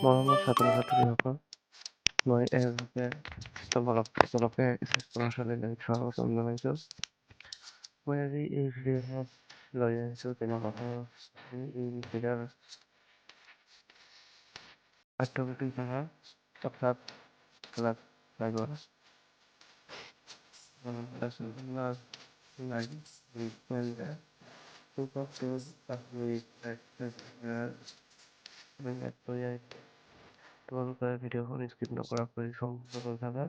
মৰমৰ ছাত্ৰ ছাত্ৰীসকল, মই এওঁলোকে তোমালোকে স্বাস্থ্য স্বাগতম জনাইছোঁ। মই আজি এই ভিডিঅ'ত লৈ আহিছোঁ তোমালোকৰ এই পাঠ্যপুথি পঢ়া অৰ্থাৎ ক্লাছ 5ৰ তোমালোকে ভিডিঅ'খন স্কিপ নকৰাকৈ সম্পূৰ্ণ চাবা।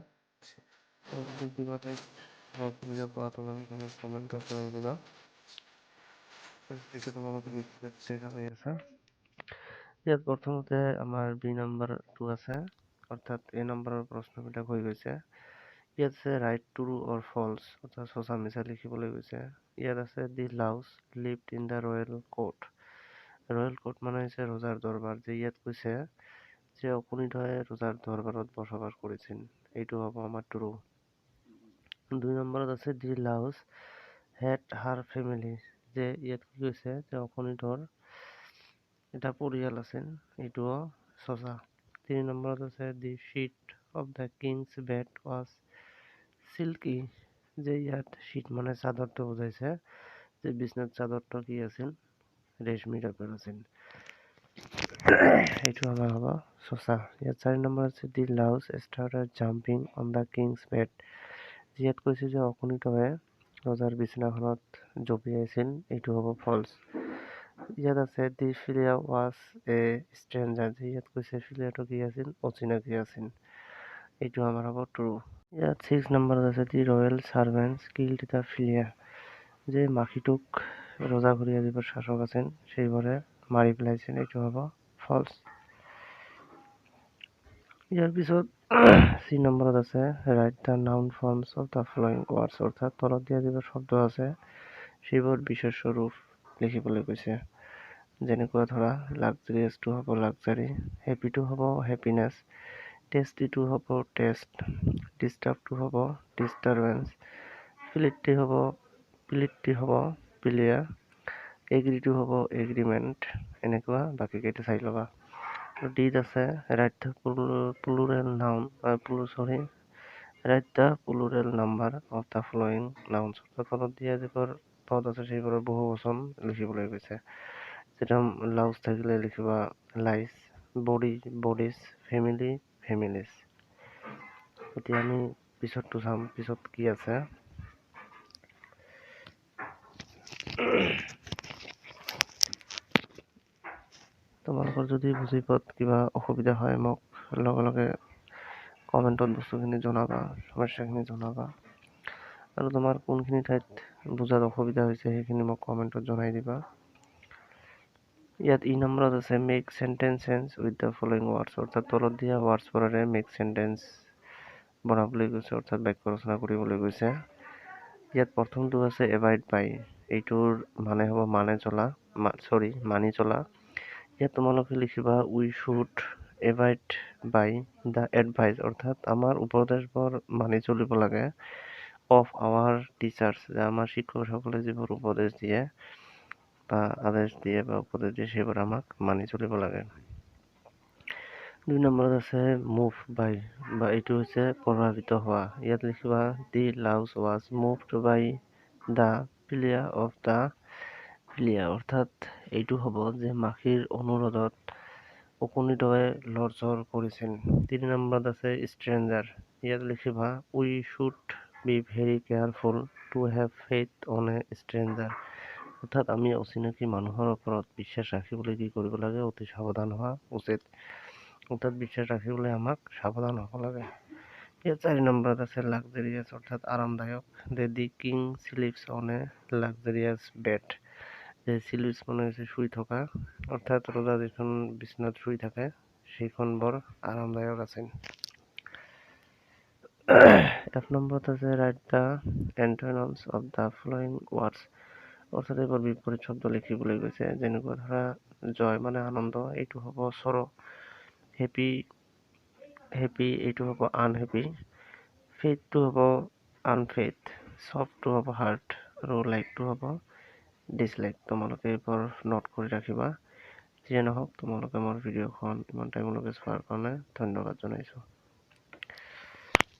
ভিডিঅ' পোৱা তোমালোকে কমেণ্টত জনাই দিবা। তোমালোকে দেখা হৈ আছা। ইয়াত প্ৰথমতে আমাৰ বি নম্বৰটো আছে, অৰ্থাৎ এ নম্বৰৰ প্ৰশ্নবিলাক হৈ গৈছে। ইয়াত আছে ৰাইট ট্ৰু অৰ ফলছ, অৰ্থাৎ সঁচা মিছা লিখিবলৈ গৈছে। ইয়াত আছে the louse lived in the royal court. Royal court মানে হৈছে ৰজাৰ দৰবাৰ। যে ইয়াত কৈছে যে অকণিতয়ে ৰজাৰ দৰবাৰত বসবাস কৰিছিল, এইটো হ'ব আমাৰ ট্ৰু। 2 নম্বৰত আছে the Laos head her family. যে ইয়াত কি কৈছে যে অকণিতৰ এটা পৰিয়াল আছিল, এইটোও সঁচা। 3 নম্বৰত আছে the sheet of the king's bed was silky. যে ইয়াত শ্বীট মানে চাদৰটো বুজাইছে, যে বিছনাত চাদৰটো কি আছিল, ৰেশমী টাইপৰ আছিল, এইটো আমাৰ হ'ব সঁচা। ইয়াত 4 নম্বৰ আছে the louse started jumping on the king's bed. ইয়াত কৈছে যে অকণিতয়ে ৰজাৰ বিছনাখনত জঁপিয়াইছিল, এইটো হ'ব ফলছ। ইয়াত আছে দি ফিলিয়া ৱাজ এ ষ্ট্ৰেঞ্জাৰ। যে ইয়াত কৈছে ফিলিয়াটো কি আছিল, অচিনাকি আছিল, এইটো আমাৰ হ'ব ট্ৰু। ইয়াত 6 নম্বৰত আছে দি ৰয়েল চাৰ্ভেণ্টছ কিল্ড দ্য ফিলিয়া। যে মাখিটোক ৰজাঘৰীয়া যিবোৰ শাসক আছিল সেইবোৰে মাৰি পেলাইছিল, এইটো হ'ব ফলছ। ইয়াৰ পিছত চি নম্বৰত আছে write the noun forms of the following words, অৰ্থাৎ তলত দিয়া যিবোৰ শব্দ আছে সেইবোৰ বিশেষ্য ৰূপ লিখিবলৈ কৈছে। যেনেকুৱা ধৰা লাক্সাৰিয়াছটো হ'ব লাক্সাৰী, হেপিটো হ'ব হেপিনেছ, টেষ্টিটো হ'ব টেষ্ট, ডিষ্টাৰ্বটো হ'ব ডিষ্টাৰবেঞ্চ, পিলিটি হ'ব পিলিয়া, এগ্ৰিটো হ'ব এগ্ৰিমেণ্ট। এনেকুৱা বাকীকেইটা চাই ল'বা। ডিত আছে write the plural number of the following nouns. তলত দিয়া যিবোৰ পদ আছে সেইবোৰৰ বহু বচন লিখিবলৈ কৈছে। যেতিয়া লাউজ থাকিলে লিখিবা লাইজ, বডিজ, ফেমিলি, ফেমিলিজ। এতিয়া আমি পিছতটো চাম, পিছত কি আছে। তোমালোকৰ যদি বুজি পোৱাত কিবা অসুবিধা হয় মোক লগে লগে কমেণ্টত বস্তুখিনি জনাবা, সমস্যাখিনি জনাবা। আৰু তোমাৰ কোনখিনি ঠাইত বুজাত অসুবিধা হৈছে সেইখিনি মোক কমেণ্টত জনাই দিবা। ইয়াত ই নম্বৰত আছে make sentence change with the following words, অৰ্থাৎ তলত দিয়া ৱৰ্ডছবোৰেৰে মেক চেণ্টেন্স বনাবলৈ গৈছে, অৰ্থাৎ বাক্য ৰচনা কৰিবলৈ গৈছে। ইয়াত প্ৰথমটো আছে এভাইড বাই, এইটোৰ মানে হ'ব মানি চলা। ইয়াত তোমালোকে লিখিবা we should avoid by the advice, অৰ্থাৎ আমাৰ উপদেশবোৰ মানি চলিব লাগে। অফ আৱাৰ টিচাৰ্ছ, যে আমাৰ শিক্ষকসকলে যিবোৰ উপদেশ দিয়ে বা আদেশ দিয়ে বা উপদেশ দিয়ে সেইবোৰ আমাক মানি চলিব লাগে। 2 নম্বৰত আছে মুভ বাই, বা এইটো হৈছে প্ৰভাৱিত হোৱা। ইয়াত লিখিবা the louse was moved by the plea of the flea, অৰ্থাৎ এইটো হ'ব যে মাখিৰ অনুৰোধত অকণিতয়ে লৰচৰ কৰিছিল। 3 নম্বৰত আছে ষ্ট্ৰেঞ্জাৰ। ইয়াত লিখিবা we should be very careful to have faith on a stranger, অৰ্থাৎ আমি অচিনাকি মানুহৰ ওপৰত বিশ্বাস ৰাখিবলৈ কি কৰিব লাগে, অতি সাৱধান হোৱা উচিত। অৰ্থাৎ বিশ্বাস ৰাখিবলৈ আমাক সাৱধান হ'ব লাগে। ইয়াত 4 নম্বৰত আছে লাক্সাৰিয়াছ, অৰ্থাৎ আৰামদায়ক। The king sleeps on a luxurious bed. যে স্লিপছ মানে হৈছে শুই থকা, অৰ্থাৎ ৰজা যিখন বিচনাত শুই থাকে সেইখন বৰ আৰামদায়ক আছিল। 1 নম্বৰত আছে write the antonyms of the following words, অৰ্থাৎ এইবোৰ বিপৰীত শব্দ লিখিবলৈ গৈছে। যেনেকুৱা ধৰা জয় মানে আনন্দ, এইটো হ'ব চৰ। হেপী, এইটো হ'ব আনহেপী। ফেইথটো হ'ব আনফেইথ, চফ্টটো হ'ব হাৰ্ট, আৰু লাইকটো হ'ব ডিছলাইক। তোমালোকে এইবোৰ নোট কৰি ৰাখিবা। যিয়ে নহওক তোমালোকে মোৰ ভিডিঅ'খন ইমান টাইমলৈকে চোৱাৰ কাৰণে ধন্যবাদ জনাইছোঁ।